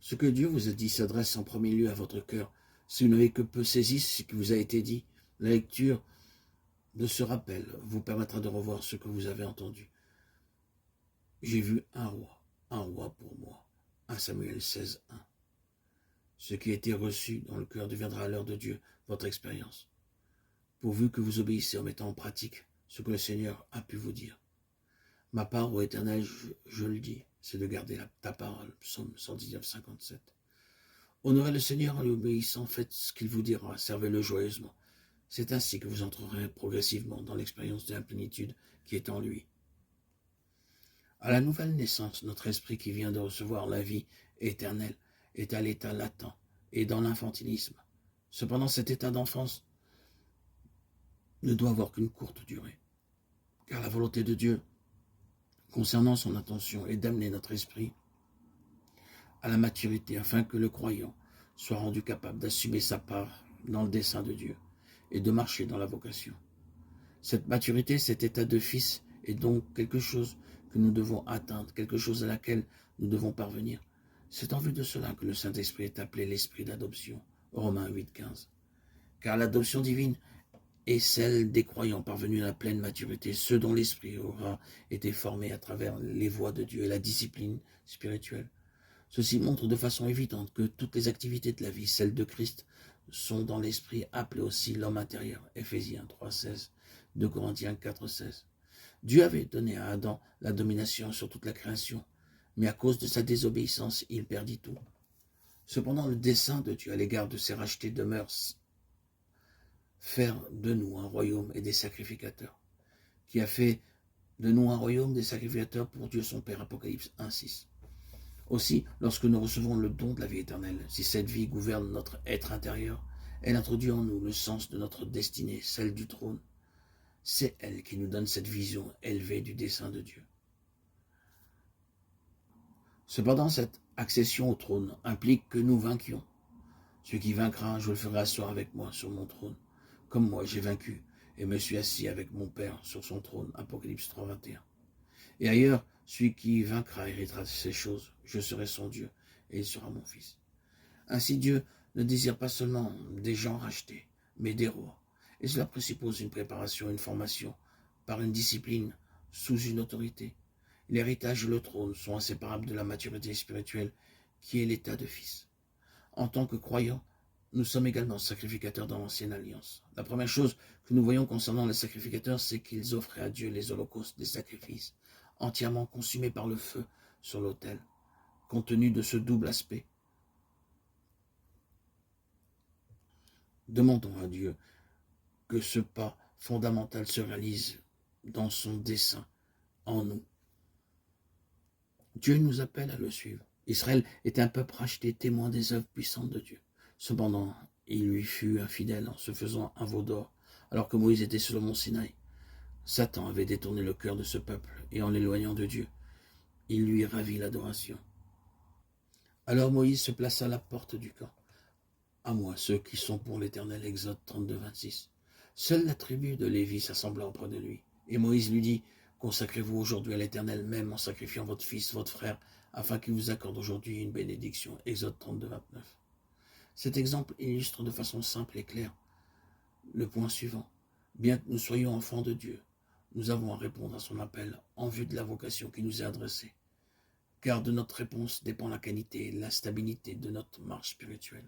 Ce que Dieu vous a dit s'adresse en premier lieu à votre cœur. Si vous n'avez que peu saisi ce qui vous a été dit, la lecture de ce rappel vous permettra de revoir ce que vous avez entendu. J'ai vu un roi pour moi. 1 Samuel 16, 1. Ce qui a été reçu dans le cœur deviendra à l'heure de Dieu votre expérience, pourvu que vous obéissez en mettant en pratique ce que le Seigneur a pu vous dire. Ma part, ô Éternel, je le dis, c'est de garder ta parole. Psaume 119, 57. Honorez le Seigneur en lui obéissant, faites ce qu'il vous dira, servez-le joyeusement. C'est ainsi que vous entrerez progressivement dans l'expérience de la plénitude qui est en lui. À la nouvelle naissance, notre esprit qui vient de recevoir la vie éternelle est à l'état latent et dans l'infantilisme. Cependant, cet état d'enfance ne doit avoir qu'une courte durée, car la volonté de Dieu concernant son intention est d'amener notre esprit à la maturité afin que le croyant soit rendu capable d'assumer sa part dans le dessein de Dieu et de marcher dans la vocation. Cette maturité, cet état de fils est donc quelque chose que nous devons atteindre, quelque chose à laquelle nous devons parvenir. C'est en vue de cela que le Saint-Esprit est appelé l'esprit d'adoption, Romains 8, 15. Car l'adoption divine est celle des croyants parvenus à la pleine maturité, ceux dont l'esprit aura été formé à travers les voies de Dieu et la discipline spirituelle. Ceci montre de façon évidente que toutes les activités de la vie, celles de Christ, sont dans l'esprit appelées aussi l'homme intérieur, Éphésiens 3, 16, 2 Corinthiens 4, 16. Dieu avait donné à Adam la domination sur toute la création, mais à cause de sa désobéissance, il perdit tout. Cependant, le dessein de Dieu à l'égard de ses rachetés demeure faire de nous un royaume et des sacrificateurs, qui a fait de nous un royaume des sacrificateurs pour Dieu son Père, Apocalypse 1, 6. Aussi, lorsque nous recevons le don de la vie éternelle, si cette vie gouverne notre être intérieur, elle introduit en nous le sens de notre destinée, celle du trône. C'est elle qui nous donne cette vision élevée du dessein de Dieu. Cependant, cette accession au trône implique que nous vainquions. Celui qui vaincra, je le ferai asseoir avec moi sur mon trône, comme moi j'ai vaincu et me suis assis avec mon Père sur son trône. Apocalypse 3, 21. Et ailleurs, celui qui vaincra héritera ces choses. Je serai son Dieu et il sera mon fils. Ainsi, Dieu ne désire pas seulement des gens rachetés, mais des rois. Et cela présuppose une préparation, une formation, par une discipline, sous une autorité. L'héritage et le trône sont inséparables de la maturité spirituelle qui est l'état de fils. En tant que croyants, nous sommes également sacrificateurs dans l'ancienne alliance. La première chose que nous voyons concernant les sacrificateurs, c'est qu'ils offraient à Dieu les holocaustes, des sacrifices, entièrement consumés par le feu sur l'autel. Compte tenu de ce double aspect, demandons à Dieu que ce pas fondamental se réalise dans son dessein en nous. Dieu nous appelle à le suivre. Israël est un peuple racheté, témoin des œuvres puissantes de Dieu. Cependant, il lui fut infidèle en se faisant un veau d'or, alors que Moïse était sur le mont Sinaï. Satan avait détourné le cœur de ce peuple, et en l'éloignant de Dieu, il lui ravit l'adoration. Alors Moïse se plaça à la porte du camp. À moi, ceux qui sont pour l'Éternel, Exode 32, 26. Seule la tribu de Lévi s'assembla auprès de lui. Et Moïse lui dit, consacrez-vous aujourd'hui à l'Éternel, même en sacrifiant votre fils, votre frère, afin qu'il vous accorde aujourd'hui une bénédiction. Exode 32, 29. Cet exemple illustre de façon simple et claire le point suivant. Bien que nous soyons enfants de Dieu, nous avons à répondre à son appel en vue de la vocation qui nous est adressée. Car de notre réponse dépend la qualité et la stabilité de notre marche spirituelle.